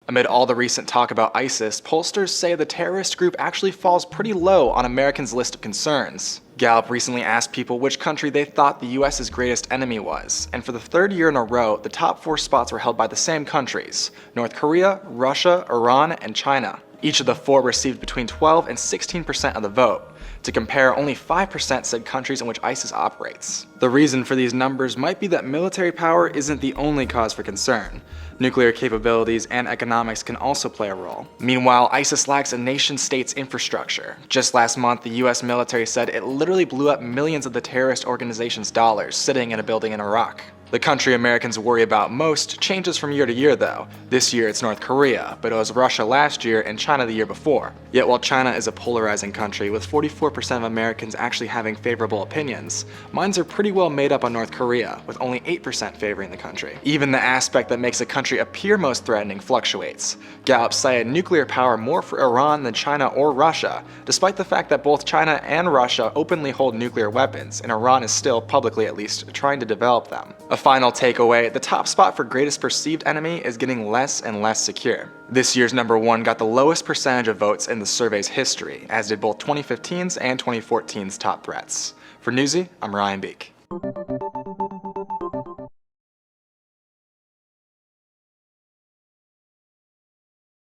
Amid all the recent talk about ISIS, pollsters say the terrorist group actually falls pretty low on Americans' list of concerns. Gallup recently asked people which country they thought the US's greatest enemy was, and for the third year in a row, the top 4 spots were held by the same countries: North Korea, Russia, Iran, and China. Each of the 4 received between 12 and 16% of the vote. To compare, only 5% said countries in which ISIS operates. The reason for these numbers might be that military power isn't the only cause for concern. Nuclear capabilities and economics can also play a role. Meanwhile, ISIS lacks a nation-state's infrastructure. Just last month, the US military said it literally blew up millions of the terrorist organization's dollars sitting in a building in Iraq. The country Americans worry about most changes from year to year though. This year it's North Korea, but it was Russia last year and China the year before. Yet while China is a polarizing country with 44% of Americans actually having favorable opinions, minds are pretty well made up on North Korea, with only 8% favoring the country. Even the aspect that makes a country appear most threatening fluctuates. Gallup cited nuclear power more for Iran than China or Russia, despite the fact that both China and Russia openly hold nuclear weapons, and Iran is still, publicly at least, trying to develop them. A final takeaway, the top spot for greatest perceived enemy is getting less and less secure. This year's number 1 got the lowest percentage of votes in the survey's history, as did both 2015's and 2014's top threats. For Newsy, I'm Ryan Beek.